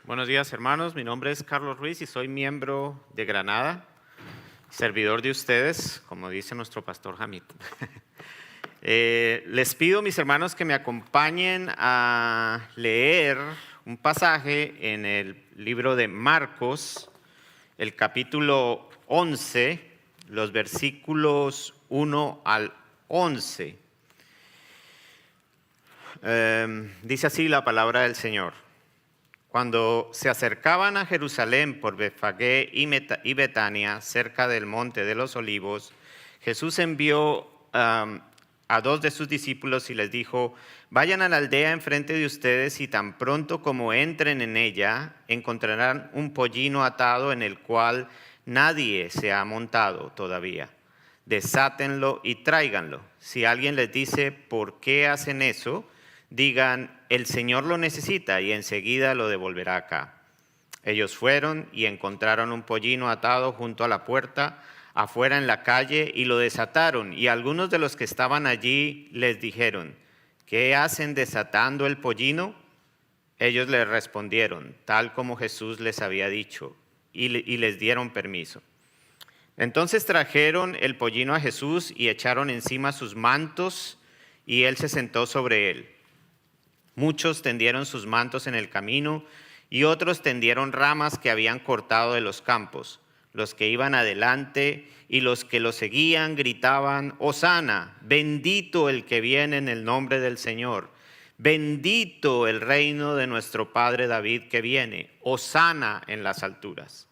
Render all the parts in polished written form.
Buenos días, hermanos. Mi nombre es Carlos Ruiz y soy miembro de Granada, servidor de ustedes, como dice nuestro pastor Hamid. Les pido, mis hermanos, que me acompañen a leer un pasaje en el libro de Marcos, el capítulo 11, los versículos 1 al 11. Dice así la palabra del Señor. Cuando se acercaban a Jerusalén por Betfagé y Betania, cerca del monte de los Olivos, Jesús envió a dos de sus discípulos y les dijo: vayan a la aldea enfrente de ustedes y tan pronto como entren en ella, encontrarán un pollino atado en el cual nadie se ha montado todavía. Desátenlo y tráiganlo. Si alguien les dice: ¿por qué hacen eso?, digan: el Señor lo necesita y enseguida lo devolverá acá. Ellos fueron y encontraron un pollino atado junto a la puerta, afuera en la calle, y lo desataron. Y algunos de los que estaban allí les dijeron: ¿qué hacen desatando el pollino? Ellos les respondieron, tal como Jesús les había dicho, y les dieron permiso. Entonces trajeron el pollino a Jesús y echaron encima sus mantos, y él se sentó sobre él. Muchos tendieron sus mantos en el camino y otros tendieron ramas que habían cortado de los campos. Los que iban adelante y los que lo seguían gritaban: Hosana, bendito el que viene en el nombre del Señor. Bendito el reino de nuestro padre David que viene. Hosana en las alturas.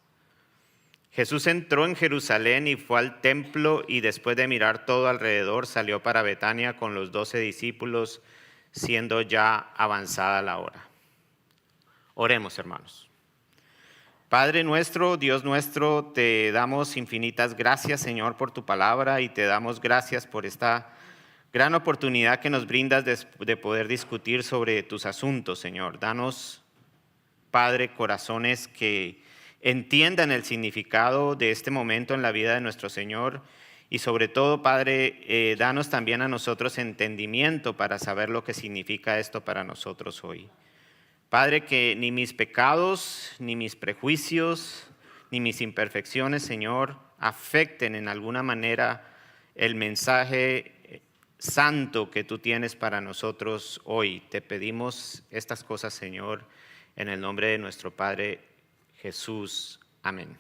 Jesús entró en Jerusalén y fue al templo, y después de mirar todo alrededor salió para Betania con los 12 discípulos, siendo ya avanzada la hora. Oremos, hermanos. Padre nuestro, Dios nuestro, te damos infinitas gracias, Señor, por tu palabra, y te damos gracias por esta gran oportunidad que nos brindas de poder discutir sobre tus asuntos, Señor. Danos, Padre, corazones que entiendan el significado de este momento en la vida de nuestro Señor. Y sobre todo, Padre, danos también a nosotros entendimiento para saber lo que significa esto para nosotros hoy. Padre, que ni mis pecados, ni mis prejuicios, ni mis imperfecciones, Señor, afecten en alguna manera el mensaje santo que tú tienes para nosotros hoy. Te pedimos estas cosas, Señor, en el nombre de nuestro Padre Jesús. Amén.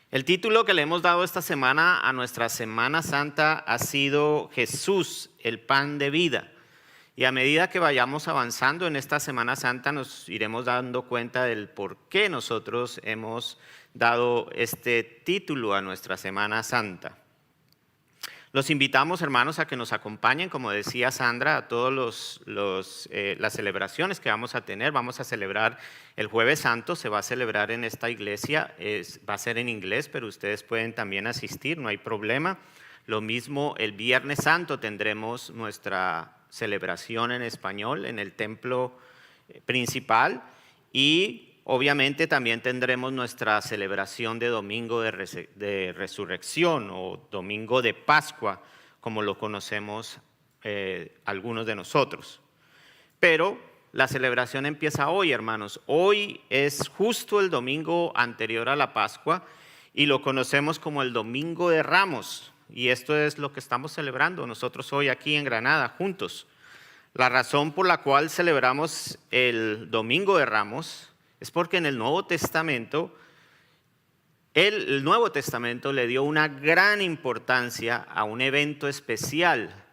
El título que le hemos dado esta semana a nuestra Semana Santa ha sido Jesús, el pan de vida. Y a medida que vayamos avanzando en esta Semana Santa nos iremos dando cuenta del por qué nosotros hemos dado este título a nuestra Semana Santa. Los invitamos, hermanos, a que nos acompañen, como decía Sandra, a todas las celebraciones que vamos a tener. Vamos a celebrar el Jueves Santo, se va a celebrar en esta iglesia, va a ser en inglés, pero ustedes pueden también asistir, no hay problema. Lo mismo el Viernes Santo tendremos nuestra celebración en español en el templo principal, y obviamente también tendremos nuestra celebración de Domingo de Resurrección o Domingo de Pascua, como lo conocemos algunos de nosotros. Pero la celebración empieza hoy, hermanos. Hoy es justo el domingo anterior a la Pascua y lo conocemos como el Domingo de Ramos. Y esto es lo que estamos celebrando nosotros hoy aquí en Granada juntos. La razón por la cual celebramos el Domingo de Ramos es porque en el Nuevo Testamento, el Nuevo Testamento le dio una gran importancia a un evento especial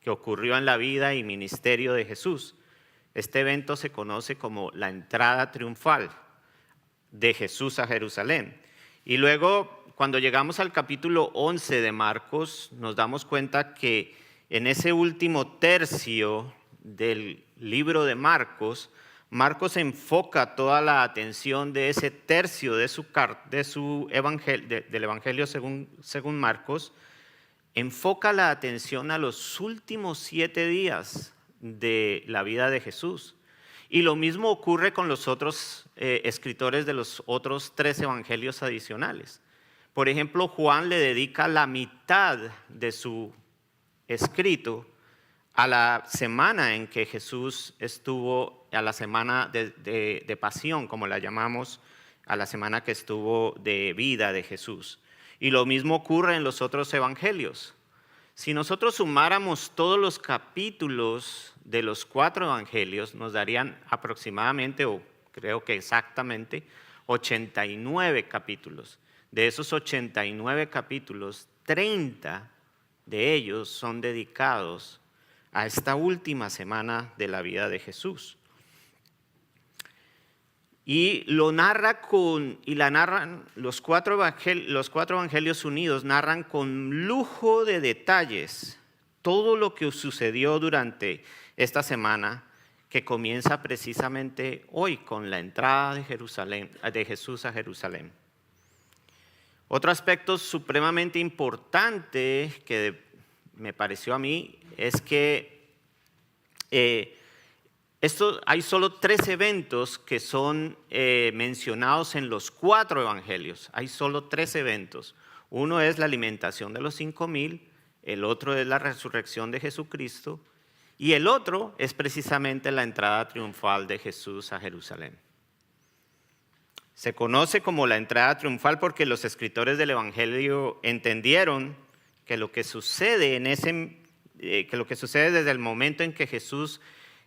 que ocurrió en la vida y ministerio de Jesús. Este evento se conoce como la entrada triunfal de Jesús a Jerusalén. Y luego, cuando llegamos al capítulo 11 de Marcos, nos damos cuenta que en ese último tercio del libro de Marcos, Marcos enfoca toda la atención de ese tercio de su evangelio, del Evangelio según Marcos, enfoca la atención a los últimos 7 días de la vida de Jesús. Y lo mismo ocurre con los otros escritores de los otros 3 evangelios adicionales. Por ejemplo, Juan le dedica la mitad de su escrito a la semana en que Jesús estuvo a la semana de pasión, como la llamamos, a la semana que estuvo de vida de Jesús. Y lo mismo ocurre en los otros evangelios. Si nosotros sumáramos todos los capítulos de los 4 evangelios, nos darían aproximadamente, o creo que exactamente, 89 capítulos. De esos 89 capítulos, 30 de ellos son dedicados a esta última semana de la vida de Jesús. Y lo narra los cuatro evangelios unidos narran con lujo de detalles todo lo que sucedió durante esta semana, que comienza precisamente hoy con la entrada de Jesús a Jerusalén. Otro aspecto supremamente importante que me pareció a mí es que hay solo 3 eventos que son mencionados en los 4 evangelios. Hay solo 3 eventos. Uno es la alimentación de los 5,000, el otro es la resurrección de Jesucristo y el otro es precisamente la entrada triunfal de Jesús a Jerusalén. Se conoce como la entrada triunfal porque los escritores del evangelio entendieron que lo que sucede desde el momento en que Jesús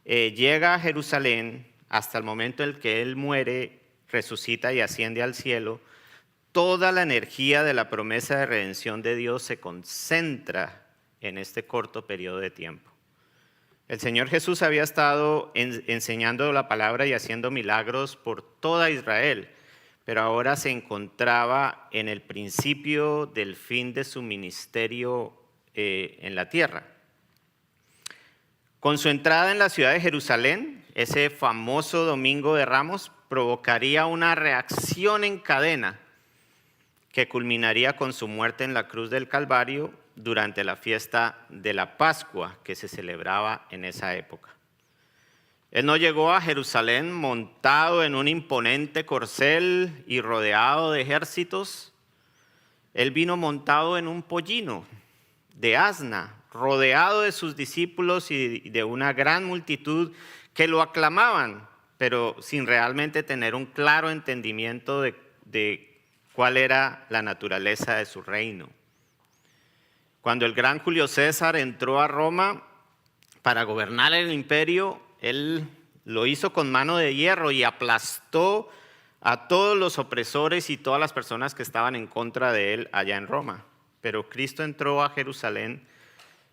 llega a Jerusalén hasta el momento en que Él muere, resucita y asciende al cielo, toda la energía de la promesa de redención de Dios se concentra en este corto periodo de tiempo. El Señor Jesús había estado enseñando la palabra y haciendo milagros por toda Israel, pero ahora se encontraba en el principio del fin de su ministerio en la tierra. Con su entrada en la ciudad de Jerusalén, ese famoso Domingo de Ramos provocaría una reacción en cadena que culminaría con su muerte en la cruz del Calvario durante la fiesta de la Pascua que se celebraba en esa época. Él no llegó a Jerusalén montado en un imponente corcel y rodeado de ejércitos. Él vino montado en un pollino de asna, rodeado de sus discípulos y de una gran multitud que lo aclamaban, pero sin realmente tener un claro entendimiento de cuál era la naturaleza de su reino. Cuando el gran Julio César entró a Roma para gobernar el imperio, él lo hizo con mano de hierro y aplastó a todos los opresores y todas las personas que estaban en contra de él allá en Roma. Pero Cristo entró a Jerusalén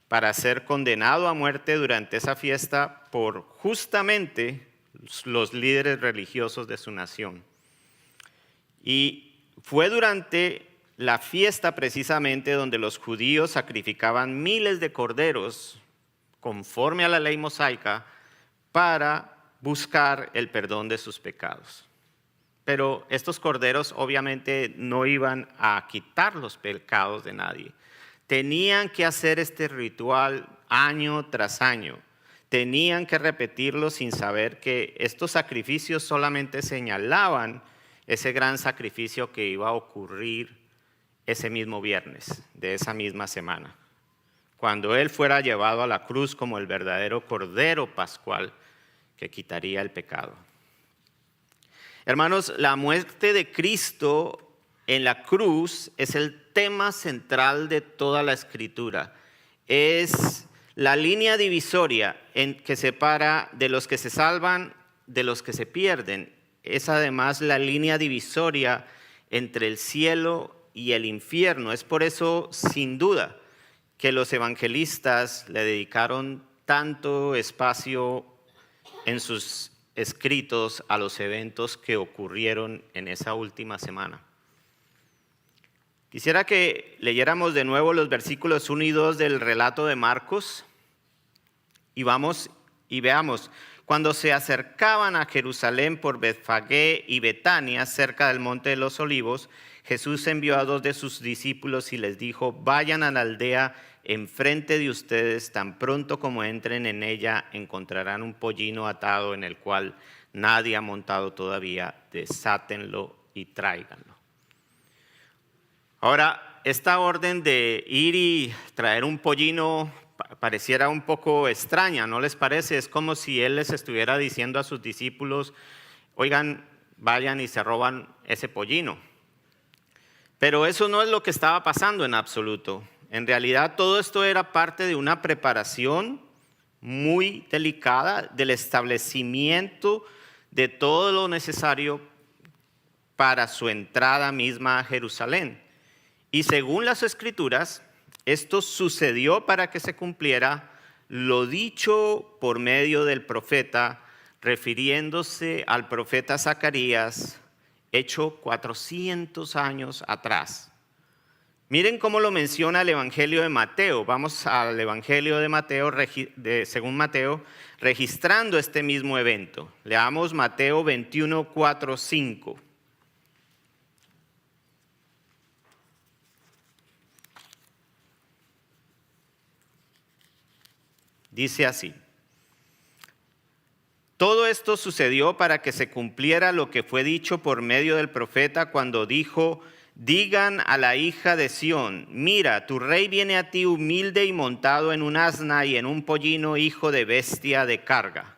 para ser condenado a muerte durante esa fiesta por justamente los líderes religiosos de su nación. Y fue durante la fiesta precisamente donde los judíos sacrificaban miles de corderos conforme a la ley mosaica para buscar el perdón de sus pecados. Pero estos corderos obviamente no iban a quitar los pecados de nadie. Tenían que hacer este ritual año tras año. Tenían que repetirlo sin saber que estos sacrificios solamente señalaban ese gran sacrificio que iba a ocurrir ese mismo viernes de esa misma semana, cuando Él fuera llevado a la cruz como el verdadero Cordero Pascual que quitaría el pecado. Hermanos, la muerte de Cristo en la cruz es el tema central de toda la Escritura. Es la línea divisoria que separa de los que se salvan de los que se pierden. Es además la línea divisoria entre el cielo y el infierno. Es por eso, sin duda, que los evangelistas le dedicaron tanto espacio en sus escritos a los eventos que ocurrieron en esa última semana. Quisiera que leyéramos de nuevo los versículos 1 y 2 del relato de Marcos y vamos y veamos. Cuando se acercaban a Jerusalén por Betfagé y Betania, cerca del Monte de los Olivos, Jesús envió a 2 de sus discípulos y les dijo: vayan a la aldea enfrente de ustedes, tan pronto como entren en ella encontrarán un pollino atado en el cual nadie ha montado todavía, desátenlo y tráiganlo. Ahora, esta orden de ir y traer un pollino pareciera un poco extraña, ¿no les parece? Es como si Él les estuviera diciendo a sus discípulos, oigan, vayan y se roban ese pollino. Pero eso no es lo que estaba pasando en absoluto. En realidad todo esto era parte de una preparación muy delicada del establecimiento de todo lo necesario para su entrada misma a Jerusalén. Y según las Escrituras, esto sucedió para que se cumpliera lo dicho por medio del profeta, refiriéndose al profeta Zacarías, hecho 400 años atrás. Miren cómo lo menciona el Evangelio de Mateo. Vamos al Evangelio de Mateo, según Mateo, registrando este mismo evento. Leamos Mateo 21, 4, 5. Dice así: todo esto sucedió para que se cumpliera lo que fue dicho por medio del profeta cuando dijo: digan a la hija de Sión, mira, tu rey viene a ti humilde y montado en un asna y en un pollino, hijo de bestia de carga.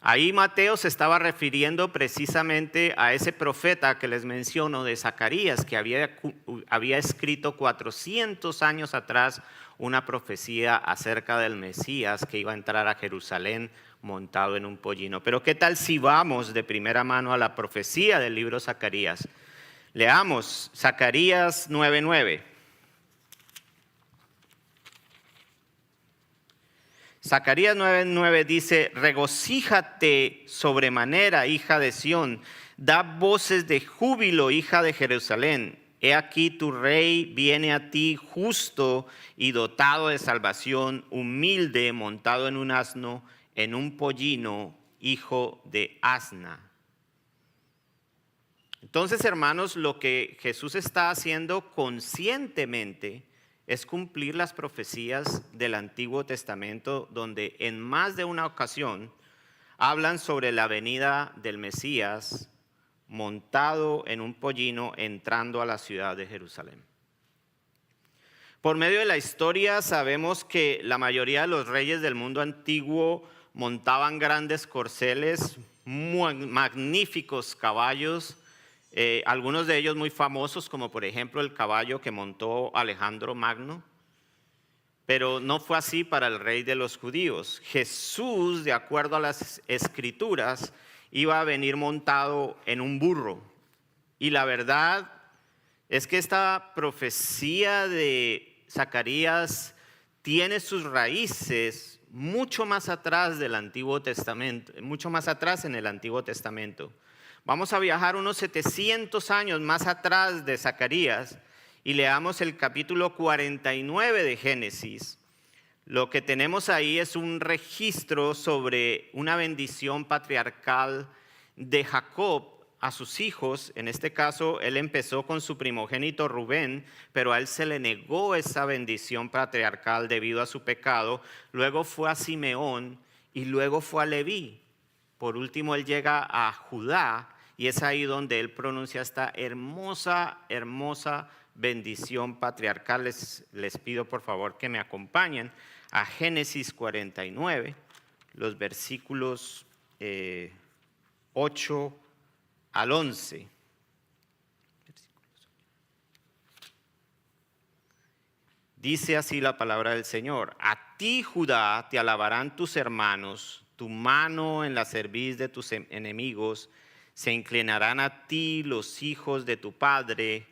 Ahí Mateo se estaba refiriendo precisamente a ese profeta que les menciono de Zacarías, que había escrito 400 años atrás una profecía acerca del Mesías que iba a entrar a Jerusalén montado en un pollino. Pero ¿qué tal si vamos de primera mano a la profecía del libro Zacarías? Leamos Zacarías 9:9. Zacarías 9:9 dice: regocíjate sobremanera, hija de Sión, da voces de júbilo, hija de Jerusalén. He aquí tu rey viene a ti justo y dotado de salvación, humilde, montado en un asno, en un pollino, hijo de asna. Entonces, hermanos, lo que Jesús está haciendo conscientemente es cumplir las profecías del Antiguo Testamento, donde en más de una ocasión hablan sobre la venida del Mesías montado en un pollino entrando a la ciudad de Jerusalén. Por medio de la historia sabemos que la mayoría de los reyes del mundo antiguo montaban grandes corceles, magníficos caballos, algunos de ellos muy famosos, como por ejemplo el caballo que montó Alejandro Magno. Pero no fue así para el rey de los judíos. Jesús, de acuerdo a las Escrituras, iba a venir montado en un burro. Y la verdad es que esta profecía de Zacarías tiene sus raíces mucho más atrás del Antiguo Testamento, mucho más atrás en el Antiguo Testamento. Vamos a viajar unos 700 años más atrás de Zacarías y leamos el capítulo 49 de Génesis. Lo que tenemos ahí es un registro sobre una bendición patriarcal de Jacob a sus hijos. En este caso, él empezó con su primogénito Rubén, pero a él se le negó esa bendición patriarcal debido a su pecado. Luego fue a Simeón y luego fue a Leví. Por último, él llega a Judá y es ahí donde él pronuncia esta hermosa bendición patriarcal. Les pido por favor que me acompañen a Génesis 49, los versículos 8 al 11. Dice así la palabra del Señor: a ti, Judá, te alabarán tus hermanos, tu mano en la cerviz de tus enemigos, se inclinarán a ti los hijos de tu padre.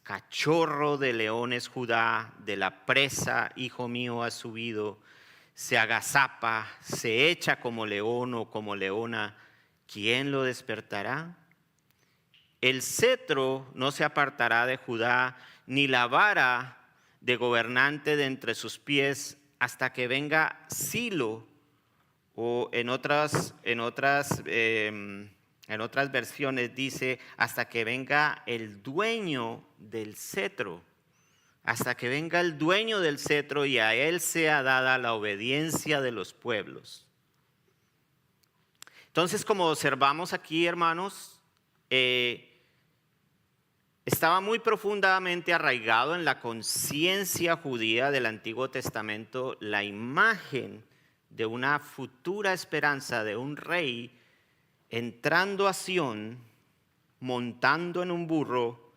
Cachorro de leones Judá, de la presa, hijo mío, ha subido, se agazapa, se echa como león o como leona, ¿quién lo despertará? El cetro no se apartará de Judá, ni la vara de gobernante de entre sus pies, hasta que venga Silo, o en otras versiones dice, hasta que venga el dueño del cetro, hasta que venga el dueño del cetro y a él sea dada la obediencia de los pueblos. Entonces, como observamos aquí, hermanos, estaba muy profundamente arraigado en la conciencia judía del Antiguo Testamento la imagen de una futura esperanza de un rey entrando a Sión, montando en un burro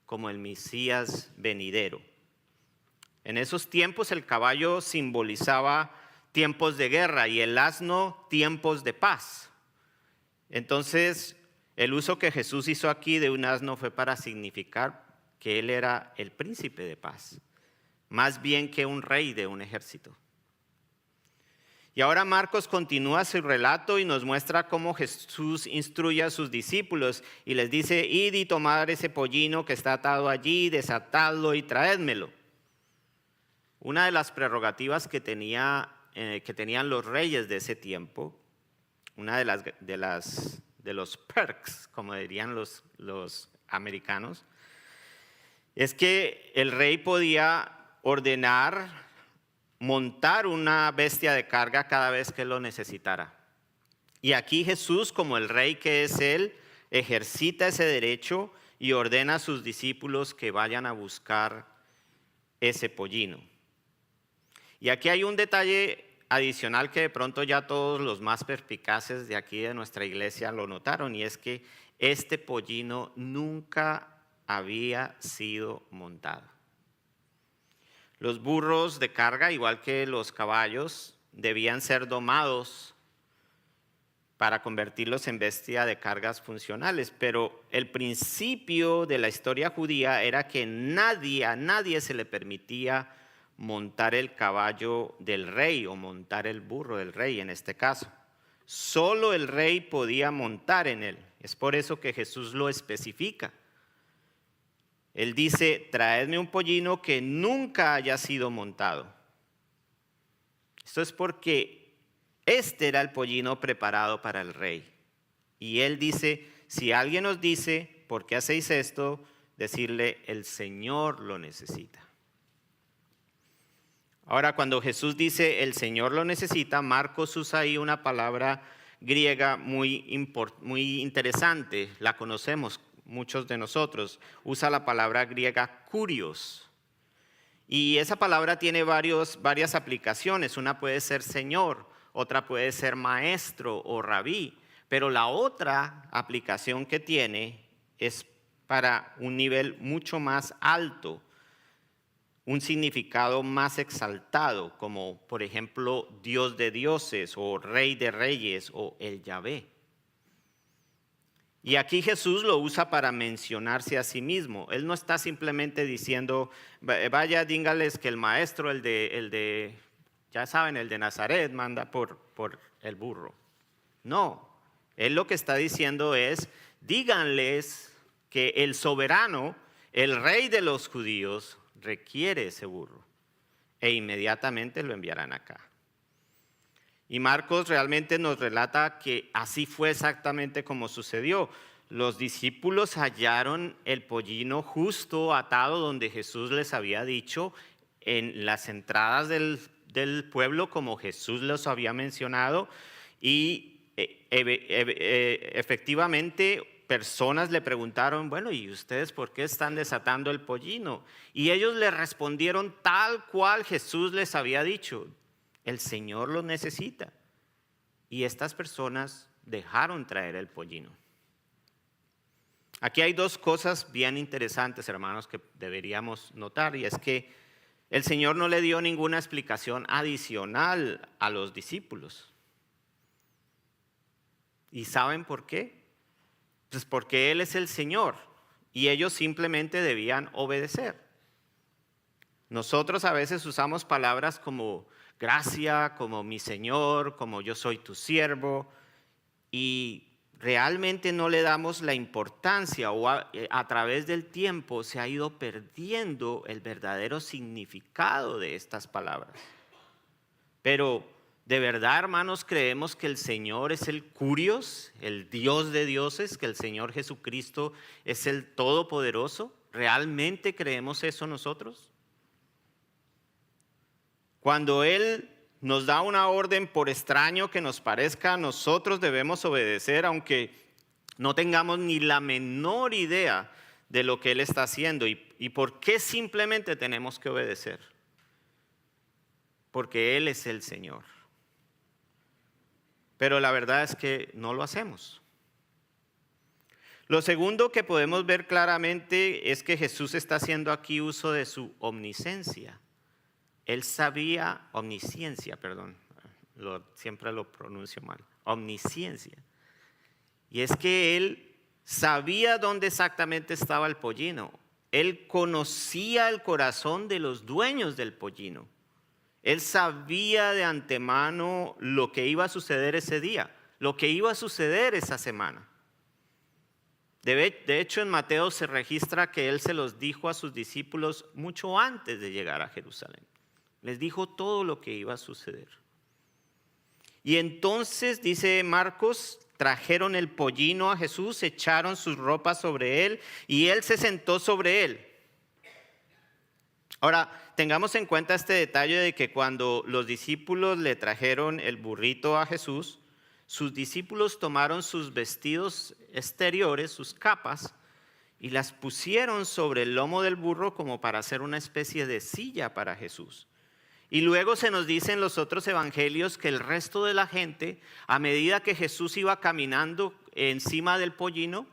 como el Mesías venidero. En esos tiempos el caballo simbolizaba tiempos de guerra y el asno tiempos de paz. Entonces, el uso que Jesús hizo aquí de un asno fue para significar que él era el príncipe de paz, más bien que un rey de un ejército. Y ahora Marcos continúa su relato y nos muestra cómo Jesús instruye a sus discípulos y les dice: id y tomad ese pollino que está atado allí, desatadlo y traédmelo. Una de las prerrogativas que tenían los reyes de ese tiempo, una de los perks, como dirían los americanos, es que el rey podía ordenar montar una bestia de carga cada vez que lo necesitara. Y aquí Jesús, como el rey que es él, ejercita ese derecho y ordena a sus discípulos que vayan a buscar ese pollino. Y aquí hay un detalle adicional que de pronto ya todos los más perspicaces de aquí de nuestra iglesia lo notaron, y es que este pollino nunca había sido montado. Los burros de carga, igual que los caballos, debían ser domados para convertirlos en bestia de cargas funcionales, pero el principio de la historia judía era que a nadie se le permitía montar el caballo del rey o montar el burro del rey en este caso. Solo el rey podía montar en él. Es por eso que Jesús lo especifica. Él dice: traedme un pollino que nunca haya sido montado. Esto es porque este era el pollino preparado para el rey. Y él dice: si alguien os dice, ¿por qué hacéis esto?, decirle: el Señor lo necesita. Ahora, cuando Jesús dice el Señor lo necesita, Marcos usa ahí una palabra griega muy interesante, la conocemos muchos de nosotros. Usa la palabra griega kurios. Y esa palabra tiene varias aplicaciones. Una puede ser Señor, otra puede ser maestro o rabí, pero la otra aplicación que tiene es para un nivel mucho más alto, un significado más exaltado, como por ejemplo Dios de dioses o Rey de reyes o el Yahvé. Y aquí Jesús lo usa para mencionarse a sí mismo. Él no está simplemente diciendo: vaya, dígales que el maestro, el de ya saben, el de Nazaret, manda por el burro. No, él lo que está diciendo es: díganles que el soberano, el rey de los judíos, requiere ese burro, e inmediatamente lo enviarán acá. Y Marcos realmente nos relata que así fue exactamente como sucedió. Los discípulos hallaron el pollino justo atado donde Jesús les había dicho, en las entradas del pueblo, como Jesús los había mencionado, y efectivamente personas le preguntaron: bueno, ¿y ustedes por qué están desatando el pollino? Y ellos le respondieron tal cual Jesús les había dicho: el Señor lo necesita. Y estas personas dejaron traer el pollino. Aquí hay dos cosas bien interesantes, hermanos, que deberíamos notar, y es que el Señor no le dio ninguna explicación adicional a los discípulos. ¿Y saben por qué? Pues porque Él es el Señor y ellos simplemente debían obedecer. Nosotros a veces usamos palabras como gracia, como mi Señor, como yo soy tu siervo, y realmente no le damos la importancia, o a través del tiempo se ha ido perdiendo el verdadero significado de estas palabras. Pero ¿de verdad, hermanos, creemos que el Señor es el Kurios, el Dios de dioses, que el Señor Jesucristo es el Todopoderoso? ¿Realmente creemos eso nosotros? Cuando Él nos da una orden, por extraño que nos parezca, nosotros debemos obedecer, aunque no tengamos ni la menor idea de lo que Él está haciendo y por qué simplemente tenemos que obedecer. Porque Él es el Señor. Pero la verdad es que no lo hacemos. Lo segundo que podemos ver claramente es que Jesús está haciendo aquí uso de su omnisciencia. Él sabía, omnisciencia, perdón, siempre lo pronuncio mal, omnisciencia. Y es que Él sabía dónde exactamente estaba el pollino. Él conocía el corazón de los dueños del pollino. Él sabía de antemano lo que iba a suceder ese día, lo que iba a suceder esa semana. De hecho, en Mateo se registra que Él se los dijo a sus discípulos mucho antes de llegar a Jerusalén. Les dijo todo lo que iba a suceder. Y entonces, dice Marcos, trajeron el pollino a Jesús, echaron sus ropas sobre Él y Él se sentó sobre él. Ahora, tengamos en cuenta este detalle de que cuando los discípulos le trajeron el burrito a Jesús, sus discípulos tomaron sus vestidos exteriores, sus capas, y las pusieron sobre el lomo del burro como para hacer una especie de silla para Jesús. Y luego se nos dice en los otros evangelios que el resto de la gente, a medida que Jesús iba caminando encima del pollino,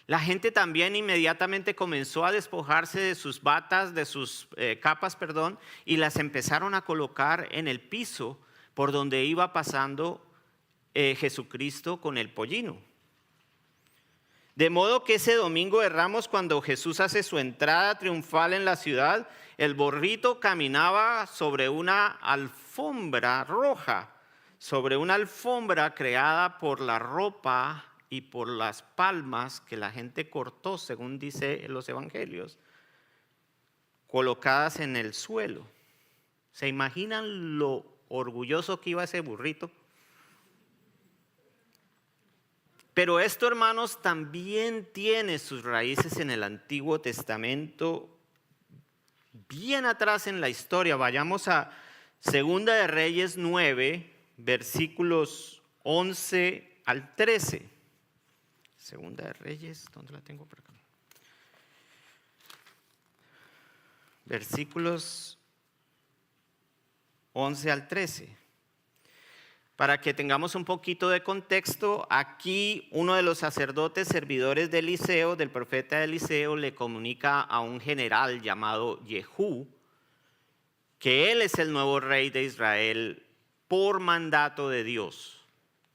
la gente también inmediatamente comenzó a despojarse de sus batas, de sus capas, y las empezaron a colocar en el piso por donde iba pasando Jesucristo con el pollino. De modo que ese domingo de Ramos, cuando Jesús hace su entrada triunfal en la ciudad, el burrito caminaba sobre una alfombra roja, sobre una alfombra creada por la ropa y por las palmas que la gente cortó, según dice en los evangelios, colocadas en el suelo. ¿Se imaginan lo orgulloso que iba ese burrito? Pero esto, hermanos, también tiene sus raíces en el Antiguo Testamento, bien atrás en la historia. Vayamos a Segunda de Reyes 9, versículos 11 al 13. Segunda de Reyes, ¿dónde la tengo por acá? Versículos 11 al 13. Para que tengamos un poquito de contexto, aquí uno de los sacerdotes servidores de Eliseo, del profeta Eliseo, le comunica a un general llamado Jehú que él es el nuevo rey de Israel por mandato de Dios.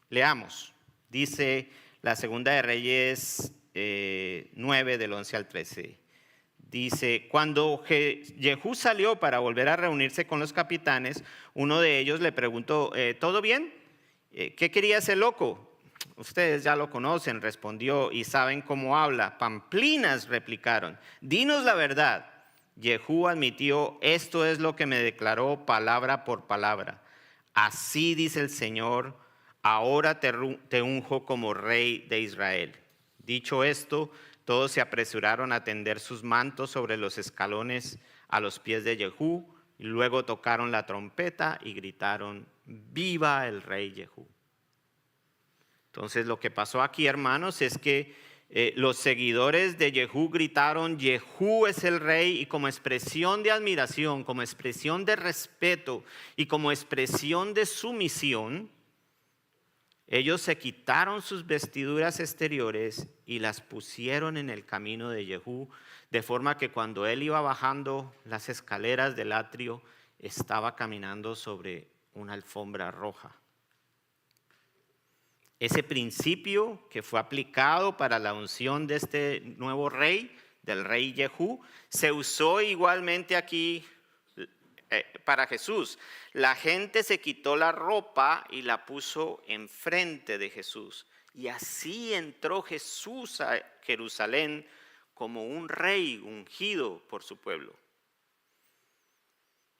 Leamos, dice la Segunda de Reyes 9 del 11 al 13. Dice, cuando Jehú salió para volver a reunirse con los capitanes, uno de ellos le preguntó, ¿todo bien? ¿Qué quería ese loco? Ustedes ya lo conocen, respondió, y saben cómo habla. Pamplinas, replicaron. Dinos la verdad. Jehú admitió, esto es lo que me declaró palabra por palabra. Así dice el Señor, ahora te unjo como rey de Israel. Dicho esto, todos se apresuraron a tender sus mantos sobre los escalones a los pies de Jehú, y luego tocaron la trompeta y gritaron, ¡viva el rey Jehú! Entonces lo que pasó aquí, hermanos, es que los seguidores de Jehú gritaron, Jehú es el rey, y como expresión de admiración, como expresión de respeto y como expresión de sumisión, ellos se quitaron sus vestiduras exteriores y las pusieron en el camino de Jehú, de forma que cuando él iba bajando las escaleras del atrio, estaba caminando sobre una alfombra roja. Ese principio que fue aplicado para la unción de este nuevo rey, del rey Jehú, se usó igualmente aquí para Jesús. La gente se quitó la ropa y la puso enfrente de Jesús. Y así entró Jesús a Jerusalén como un rey ungido por su pueblo.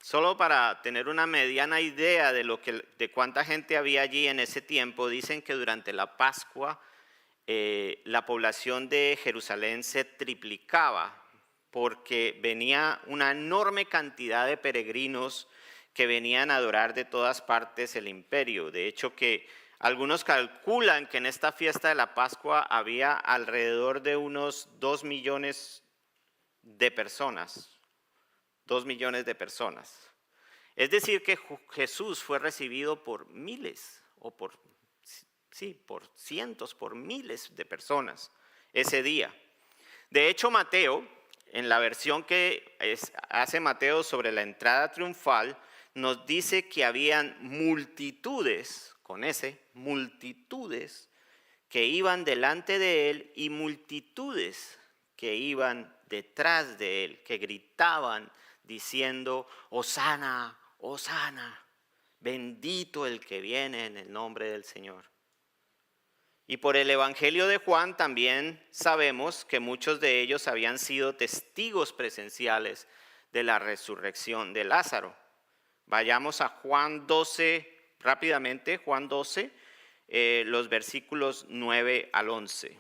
Solo para tener una mediana idea de cuánta gente había allí en ese tiempo, dicen que durante la Pascua la población de Jerusalén se triplicaba porque venía una enorme cantidad de peregrinos que venían a adorar de todas partes el imperio. De hecho que Algunos calculan que en esta fiesta de la Pascua había alrededor de unos 2 millones de personas. 2 millones de personas. Es decir, que Jesús fue recibido por miles, o por cientos, por miles de personas ese día. De hecho, Mateo, en la versión que hace Mateo sobre la entrada triunfal, nos dice que habían multitudes, con ese, multitudes que iban delante de él y multitudes que iban detrás de él, que gritaban diciendo, Hosana, Hosana, bendito el que viene en el nombre del Señor. Y por el Evangelio de Juan también sabemos que muchos de ellos habían sido testigos presenciales de la resurrección de Lázaro. Vayamos a Juan 12, rápidamente, Juan 12, los versículos 9 al 11.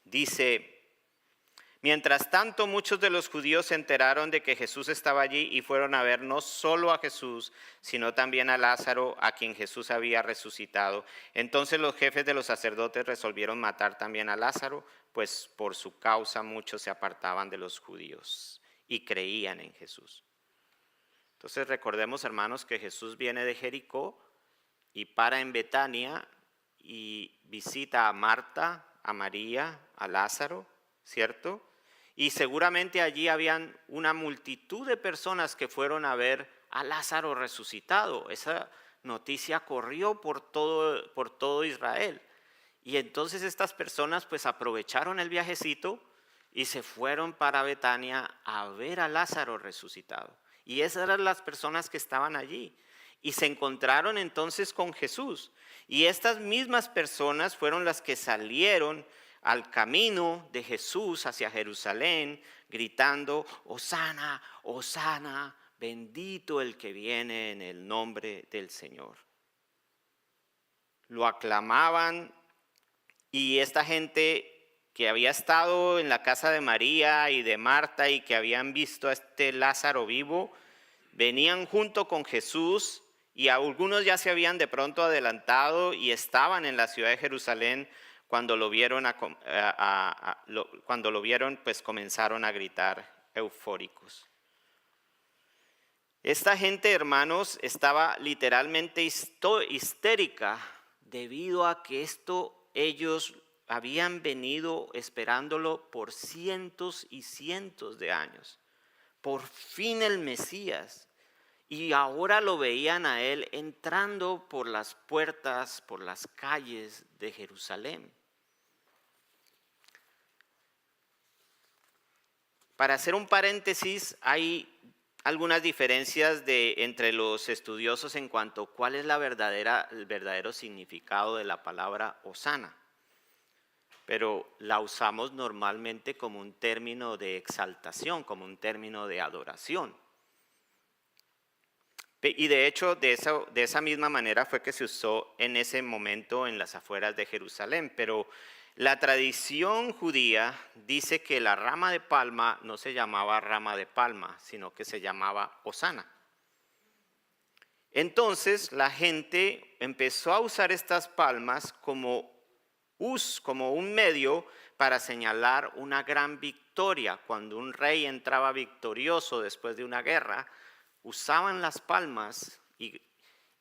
Dice, mientras tanto muchos de los judíos se enteraron de que Jesús estaba allí y fueron a ver no solo a Jesús, sino también a Lázaro, a quien Jesús había resucitado. Entonces los jefes de los sacerdotes resolvieron matar también a Lázaro, pues por su causa muchos se apartaban de los judíos y creían en Jesús. Entonces recordemos, hermanos, que Jesús viene de Jericó y para en Betania y visita a Marta, a María, a Lázaro, ¿cierto? Y seguramente allí habían una multitud de personas que fueron a ver a Lázaro resucitado. Esa noticia corrió por todo Israel. Y entonces estas personas pues aprovecharon el viajecito y se fueron para Betania a ver a Lázaro resucitado. Y esas eran las personas que estaban allí. Y se encontraron entonces con Jesús. Y estas mismas personas fueron las que salieron al camino de Jesús hacia Jerusalén, gritando, Hosana, Hosana, bendito el que viene en el nombre del Señor. Lo aclamaban y esta gente que había estado en la casa de María y de Marta y que habían visto a este Lázaro vivo, venían junto con Jesús y algunos ya se habían de pronto adelantado y estaban en la ciudad de Jerusalén. Cuando lo vieron, pues comenzaron a gritar eufóricos. Esta gente, hermanos, estaba literalmente histérica debido a que ellos habían venido esperándolo por cientos y cientos de años. Por fin el Mesías. Y ahora lo veían a él entrando por las puertas, por las calles de Jerusalén. Para hacer un paréntesis, hay algunas diferencias entre los estudiosos en cuanto a cuál es el verdadero significado de la palabra Hosana. Pero la usamos normalmente como un término de exaltación, como un término de adoración. Y de hecho, de esa misma manera fue que se usó en ese momento en las afueras de Jerusalén. Pero la tradición judía dice que la rama de palma no se llamaba rama de palma, sino que se llamaba Hosana. Entonces la gente empezó a usar estas palmas como un medio para señalar una gran victoria. Cuando un rey entraba victorioso después de una guerra, usaban las palmas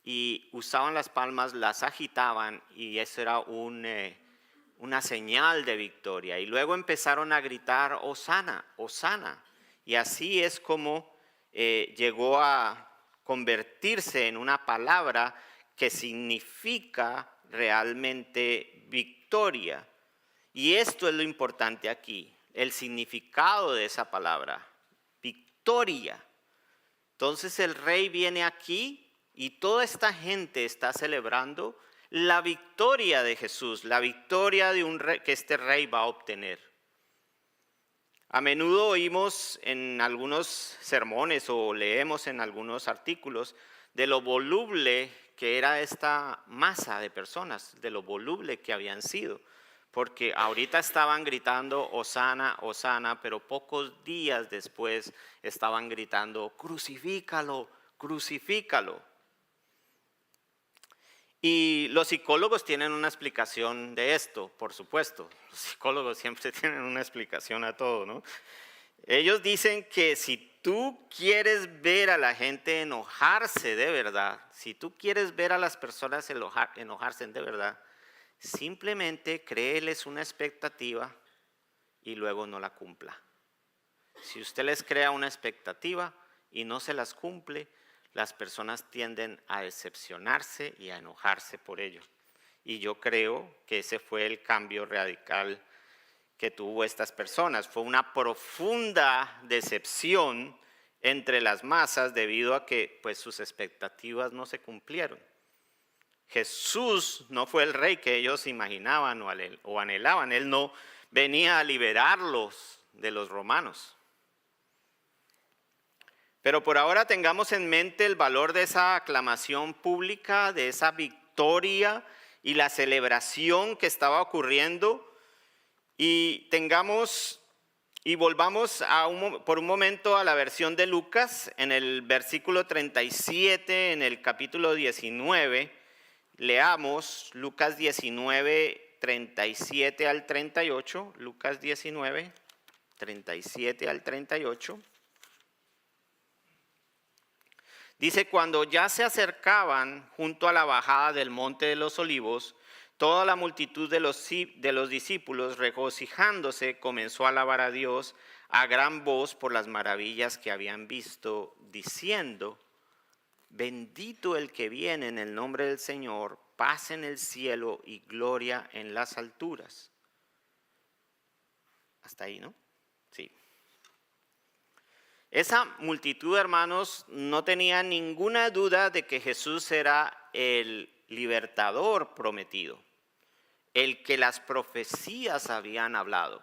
y usaban las palmas, las agitaban y eso era una señal de victoria. Y luego empezaron a gritar Hosana, Hosana. Y así es como llegó a convertirse en una palabra que significa realmente victoria. Y esto es lo importante aquí, el significado de esa palabra, victoria. Entonces el rey viene aquí y toda esta gente está celebrando la victoria de Jesús, la victoria de un rey que este rey va a obtener. A menudo oímos en algunos sermones o leemos en algunos artículos de lo voluble que era esta masa de personas, de lo voluble que habían sido. porque ahorita estaban gritando Hosana, Hosana, pero pocos días después estaban gritando crucifícalo, crucifícalo. Y los psicólogos tienen una explicación de esto, por supuesto. Los psicólogos siempre tienen una explicación a todo, ¿no? Ellos dicen que si tú quieres ver a la gente enojarse de verdad, si tú quieres ver a las personas enojarse de verdad, simplemente créeles una expectativa y luego no la cumpla. Si usted les crea una expectativa y no se las cumple, las personas tienden a decepcionarse y a enojarse por ello. Y yo creo que ese fue el cambio radical que tuvo estas personas. Fue una profunda decepción entre las masas debido a que pues, sus expectativas no se cumplieron. Jesús no fue el rey que ellos imaginaban o anhelaban. Él no venía a liberarlos de los romanos. Pero por ahora tengamos en mente el valor de esa aclamación pública, de esa victoria y la celebración que estaba ocurriendo. Y volvamos por un momento a la versión de Lucas, en el versículo 37, en el capítulo 19, leamos Lucas 19, 37 al 38, Lucas 19, 37 al 38. Dice, cuando ya se acercaban junto a la bajada del monte de los olivos, toda la multitud de los discípulos, regocijándose, comenzó a alabar a Dios a gran voz por las maravillas que habían visto, diciendo, bendito el que viene en el nombre del Señor, paz en el cielo y gloria en las alturas. Hasta ahí, ¿no? Sí. Esa multitud, hermanos, no tenía ninguna duda de que Jesús era el libertador prometido, el que las profecías habían hablado.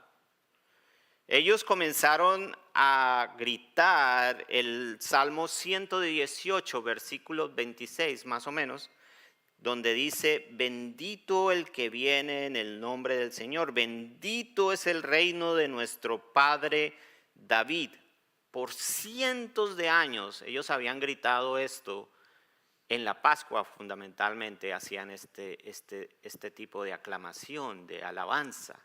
Ellos comenzaron a gritar el Salmo 118, versículo 26 más o menos, donde dice, bendito el que viene en el nombre del Señor, bendito es el reino de nuestro Padre David. Por cientos de años ellos habían gritado esto. En la Pascua fundamentalmente hacían este tipo de aclamación, de alabanza.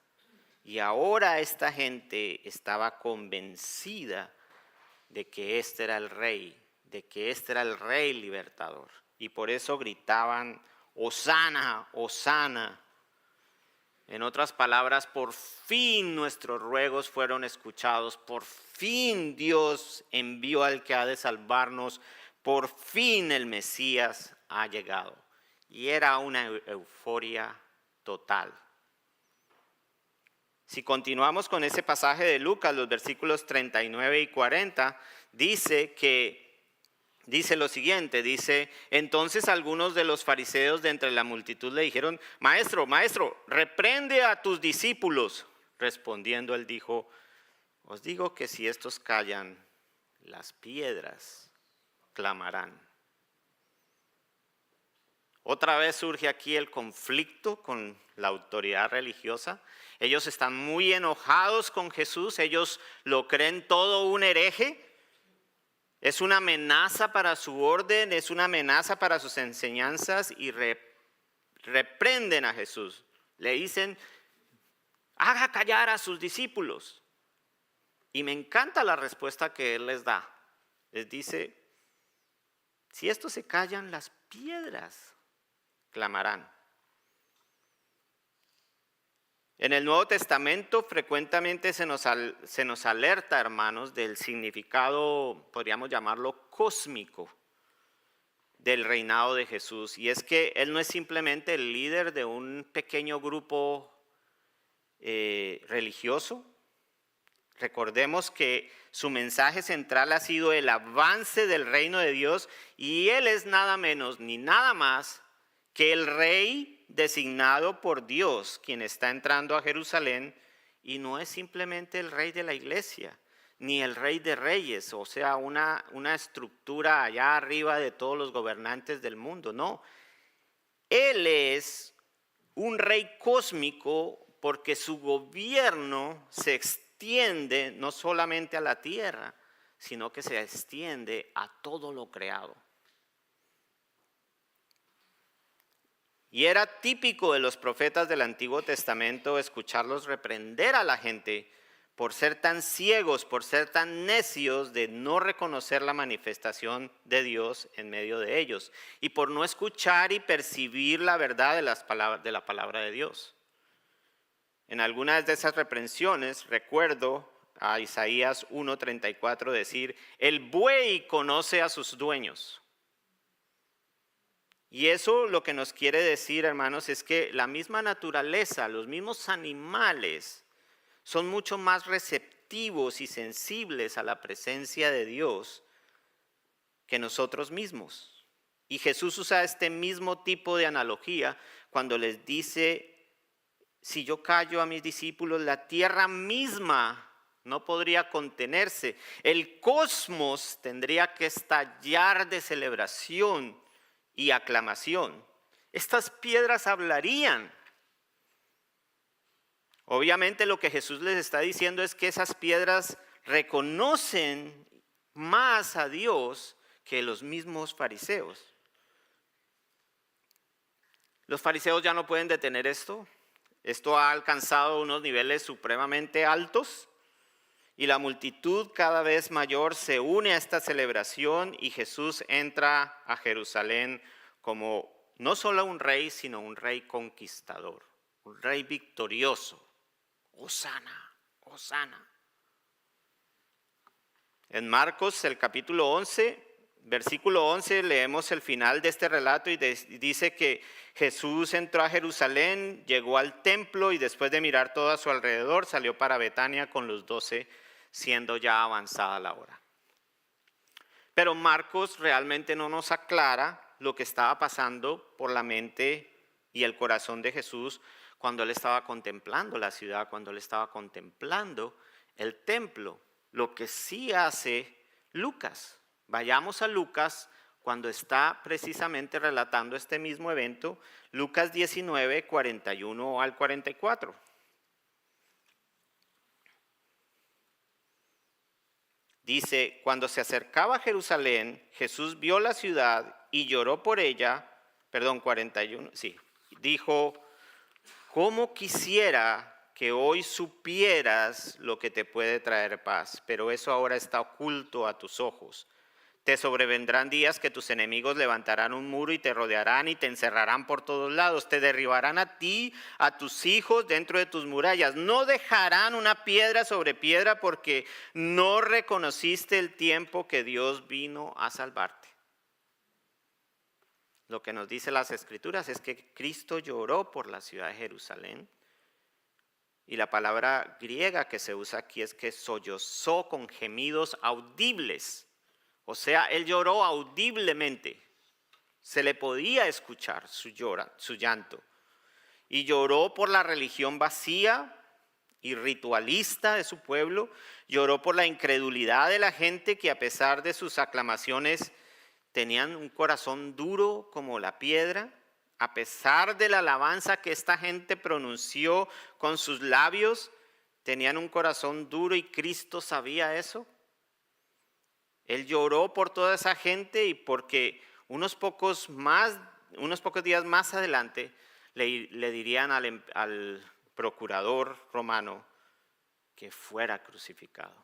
Y ahora esta gente estaba convencida de que este era el rey, de que este era el rey libertador. Y por eso gritaban, Hosana, Hosana. En otras palabras, por fin nuestros ruegos fueron escuchados, por fin Dios envió al que ha de salvarnos, por fin el Mesías ha llegado. Y era una euforia total. Si continuamos con ese pasaje de Lucas, los versículos 39 y 40, dice lo siguiente, dice, entonces algunos de los fariseos de entre la multitud le dijeron, maestro, reprende a tus discípulos. Respondiendo él dijo, os digo que si estos callan, las piedras clamarán. Otra vez surge aquí el conflicto con la autoridad religiosa. Ellos están muy enojados con Jesús, ellos lo creen todo un hereje. Es una amenaza para su orden, es una amenaza para sus enseñanzas y reprenden a Jesús. Le dicen, haga callar a sus discípulos. Y me encanta la respuesta que él les da. Les dice, si estos se callan, las piedras clamarán. En el Nuevo Testamento frecuentemente se nos alerta, hermanos, del significado, podríamos llamarlo cósmico, del reinado de Jesús. Y es que Él no es simplemente el líder de un pequeño grupo religioso. Recordemos que su mensaje central ha sido el avance del reino de Dios y Él es nada menos ni nada más que el rey designado por Dios, quien está entrando a Jerusalén, y no es simplemente el rey de la iglesia, ni el rey de reyes, o sea, una estructura allá arriba de todos los gobernantes del mundo, no. Él es un rey cósmico porque su gobierno se extiende no solamente a la tierra, sino que se extiende a todo lo creado. Y era típico de los profetas del Antiguo Testamento escucharlos reprender a la gente por ser tan ciegos, por ser tan necios de no reconocer la manifestación de Dios en medio de ellos y por no escuchar y percibir la verdad de la palabra de Dios. En algunas de esas reprensiones recuerdo a Isaías 1:34 decir: el buey conoce a sus dueños. Y eso lo que nos quiere decir, hermanos, es que la misma naturaleza, los mismos animales son mucho más receptivos y sensibles a la presencia de Dios que nosotros mismos. Y Jesús usa este mismo tipo de analogía cuando les dice: si yo callo a mis discípulos, la tierra misma no podría contenerse. El cosmos tendría que estallar de celebración y aclamación. Estas piedras hablarían. Obviamente lo que Jesús les está diciendo es que esas piedras reconocen más a Dios que los mismos fariseos. Los fariseos ya no pueden detener esto. Esto ha alcanzado unos niveles supremamente altos y la multitud cada vez mayor se une a esta celebración y Jesús entra a Jerusalén como no solo un rey, sino un rey conquistador, un rey victorioso. Hosana, Hosana. En Marcos, el capítulo 11, versículo 11, leemos el final de este relato y dice que Jesús entró a Jerusalén, llegó al templo y después de mirar todo a su alrededor salió para Betania con los 12, siendo ya avanzada la hora. Pero Marcos realmente no nos aclara lo que estaba pasando por la mente y el corazón de Jesús cuando él estaba contemplando la ciudad, cuando él estaba contemplando el templo. Lo que sí hace Lucas. Vayamos a Lucas cuando está precisamente relatando este mismo evento, Lucas 19, 41 al 44. Dice: cuando se acercaba a Jerusalén, Jesús vio la ciudad y lloró por ella. 41, sí. Dijo: ¿cómo quisiera que hoy supieras lo que te puede traer paz? Pero eso ahora está oculto a tus ojos. Te sobrevendrán días que tus enemigos levantarán un muro y te rodearán y te encerrarán por todos lados. Te derribarán a ti, a tus hijos dentro de tus murallas. No dejarán una piedra sobre piedra porque no reconociste el tiempo que Dios vino a salvarte. Lo que nos dice las Escrituras es que Cristo lloró por la ciudad de Jerusalén. Y la palabra griega que se usa aquí es que sollozó con gemidos audibles. O sea, él lloró audiblemente. Se le podía escuchar su llanto. Y lloró por la religión vacía y ritualista de su pueblo. Lloró por la incredulidad de la gente que a pesar de sus aclamaciones tenían un corazón duro como la piedra. A pesar de la alabanza que esta gente pronunció con sus labios, tenían un corazón duro y Cristo sabía eso. Él lloró por toda esa gente y porque unos pocos días más adelante le dirían al procurador romano que fuera crucificado.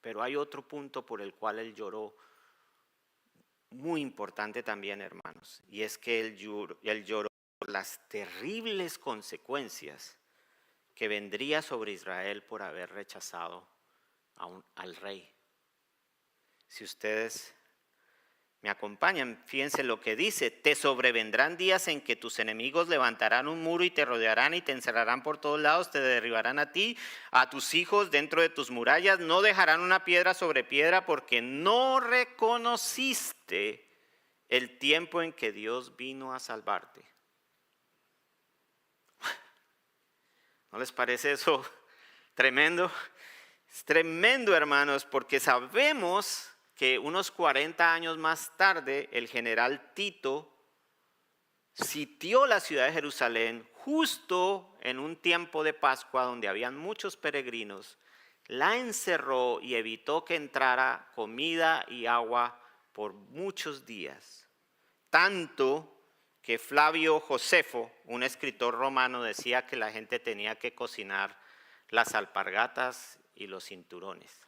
Pero hay otro punto por el cual él lloró, muy importante también, hermanos, y es que él lloró por las terribles consecuencias que vendría sobre Israel por haber rechazado al rey. Si ustedes me acompañan, fíjense lo que dice: te sobrevendrán días en que tus enemigos levantarán un muro y te rodearán y te encerrarán por todos lados, te derribarán a ti, a tus hijos dentro de tus murallas, no dejarán una piedra sobre piedra porque no reconociste el tiempo en que Dios vino a salvarte. ¿No les parece eso tremendo? Es tremendo, hermanos, porque sabemos que unos 40 años más tarde el general Tito sitió la ciudad de Jerusalén justo en un tiempo de Pascua donde habían muchos peregrinos, la encerró y evitó que entrara comida y agua por muchos días. Tanto que Flavio Josefo, un escritor romano, decía que la gente tenía que cocinar las alpargatas y los cinturones.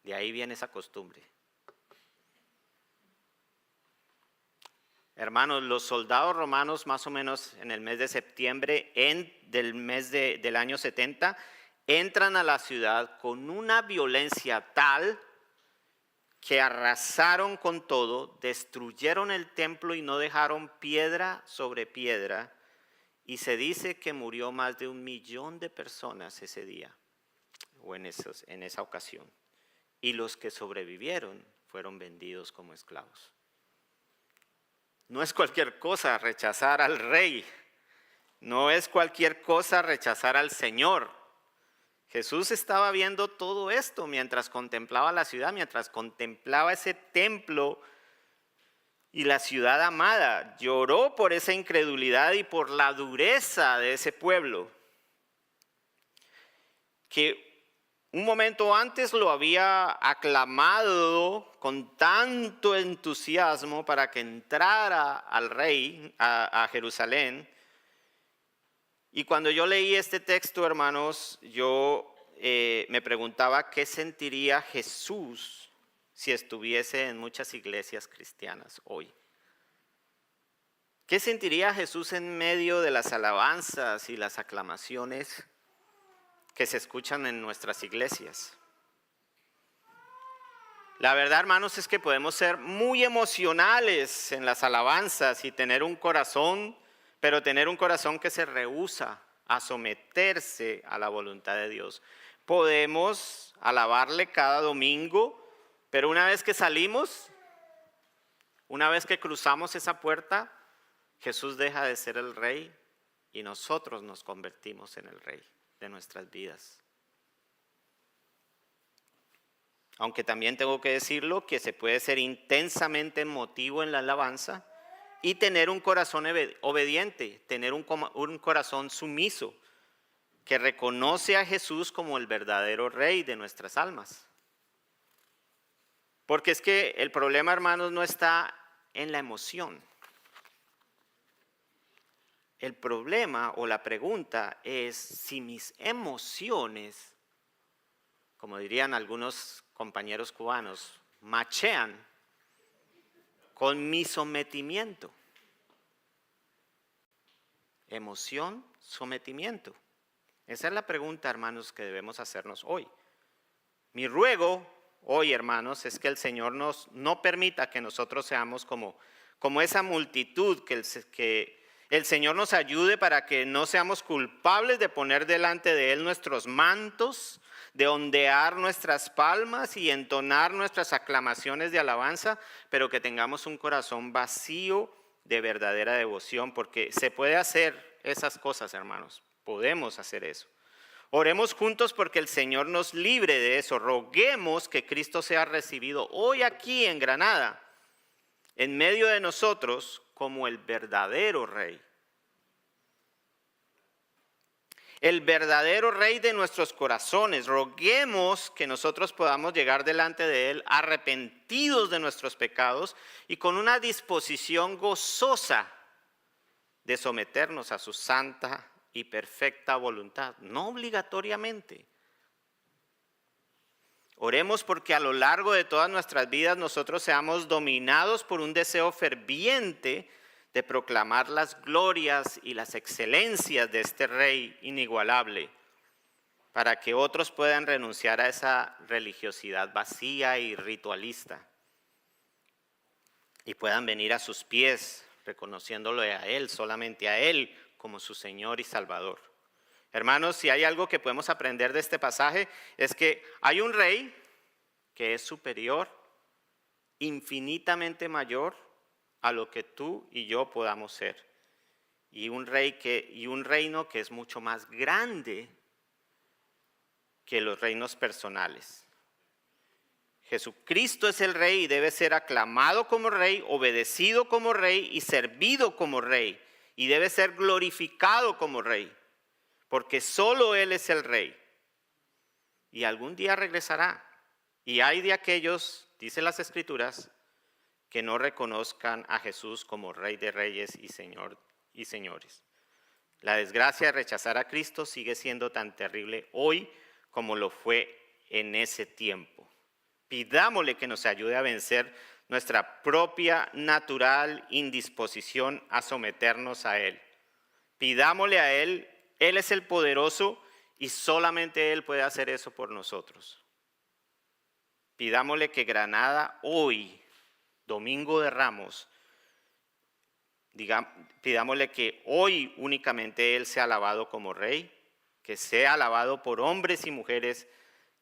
De ahí viene esa costumbre. Hermanos, los soldados romanos más o menos en el mes de septiembre del año 70 entran a la ciudad con una violencia tal que arrasaron con todo, destruyeron el templo y no dejaron piedra sobre piedra, y se dice que murió más de 1 millón de personas ese día o en esa ocasión, y los que sobrevivieron fueron vendidos como esclavos. No es cualquier cosa rechazar al rey, no es cualquier cosa rechazar al Señor. Jesús estaba viendo todo esto mientras contemplaba la ciudad, mientras contemplaba ese templo y la ciudad amada. Lloró por esa incredulidad y por la dureza de ese pueblo, que un momento antes lo había aclamado con tanto entusiasmo para que entrara al rey a Jerusalén. Y cuando yo leí este texto, hermanos, yo me preguntaba qué sentiría Jesús si estuviese en muchas iglesias cristianas hoy. ¿Qué sentiría Jesús en medio de las alabanzas y las aclamaciones que se escuchan en nuestras iglesias? La verdad, hermanos, es que podemos ser muy emocionales en las alabanzas y tener un corazón, pero tener un corazón que se rehúsa a someterse a la voluntad de Dios. Podemos alabarle cada domingo, pero una vez que salimos, una vez que cruzamos esa puerta, Jesús deja de ser el rey y nosotros nos convertimos en el rey de nuestras vidas. Aunque también tengo que decirlo que se puede ser intensamente emotivo en la alabanza y tener un corazón obediente, tener un corazón sumiso, que reconoce a Jesús como el verdadero rey de nuestras almas. Porque es que el problema, hermanos, no está en la emoción. El problema o la pregunta es si mis emociones, como dirían algunos compañeros cubanos, machean con mi sometimiento. Emoción, sometimiento. Esa es la pregunta, hermanos, que debemos hacernos hoy. Mi ruego hoy, hermanos, es que el Señor no permita que nosotros seamos como esa multitud, que el Señor nos ayude para que no seamos culpables de poner delante de Él nuestros mantos, de ondear nuestras palmas y entonar nuestras aclamaciones de alabanza, pero que tengamos un corazón vacío de verdadera devoción, porque se puede hacer esas cosas, hermanos, podemos hacer eso. Oremos juntos porque el Señor nos libre de eso. Roguemos que Cristo sea recibido hoy aquí en Granada, en medio de nosotros, como el verdadero Rey. El verdadero Rey de nuestros corazones. Roguemos que nosotros podamos llegar delante de Él arrepentidos de nuestros pecados y con una disposición gozosa de someternos a su santa y perfecta voluntad, no obligatoriamente. Oremos porque a lo largo de todas nuestras vidas nosotros seamos dominados por un deseo ferviente de proclamar las glorias y las excelencias de este Rey inigualable, para que otros puedan renunciar a esa religiosidad vacía y ritualista y puedan venir a sus pies, reconociéndole a Él, solamente a Él, como su Señor y Salvador. Hermanos, si hay algo que podemos aprender de este pasaje, es que hay un Rey que es superior, infinitamente mayor a lo que tú y yo podamos ser. Y un reino que es mucho más grande que los reinos personales. Jesucristo es el Rey y debe ser aclamado como Rey, obedecido como Rey y servido como Rey. Y debe ser glorificado como Rey, porque solo Él es el Rey. Y algún día regresará. Y hay de aquellos, dicen las Escrituras, que no reconozcan a Jesús como Rey de Reyes y Señor y señores. La desgracia de rechazar a Cristo sigue siendo tan terrible hoy como lo fue en ese tiempo. Pidámosle que nos ayude a vencer nuestra propia natural indisposición a someternos a Él. Pidámosle a Él, Él es el poderoso y solamente Él puede hacer eso por nosotros. Pidámosle que Granada hoy, Domingo de Ramos, pidámosle que hoy únicamente Él sea alabado como Rey, que sea alabado por hombres y mujeres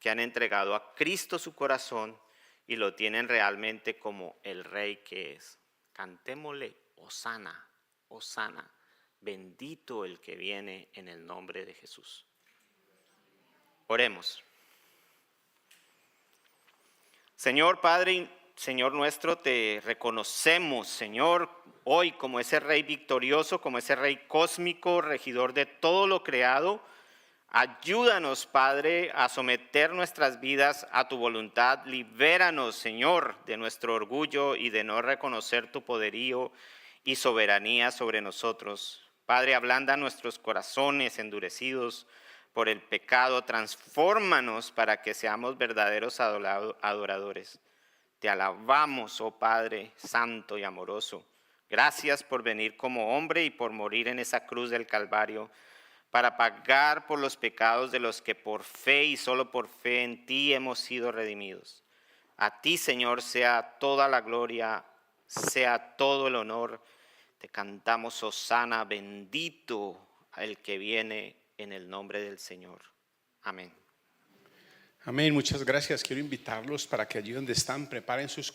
que han entregado a Cristo su corazón y lo tienen realmente como el Rey que es. Cantémosle, Hosana, Hosana, bendito el que viene en el nombre de Jesús. Oremos. Señor Padre, Señor nuestro, te reconocemos, Señor, hoy como ese Rey victorioso, como ese Rey cósmico, regidor de todo lo creado. Ayúdanos, Padre, a someter nuestras vidas a tu voluntad. Libéranos, Señor, de nuestro orgullo y de no reconocer tu poderío y soberanía sobre nosotros. Padre, ablanda nuestros corazones endurecidos por el pecado. Transfórmanos para que seamos verdaderos adoradores. Te alabamos, oh Padre santo y amoroso. Gracias por venir como hombre y por morir en esa cruz del Calvario, para pagar por los pecados de los que por fe y solo por fe en ti hemos sido redimidos. A ti, Señor, sea toda la gloria, sea todo el honor. Te cantamos Hosana, bendito el que viene en el nombre del Señor. Amén. Amén, muchas gracias. Quiero invitarlos para que allí donde están preparen sus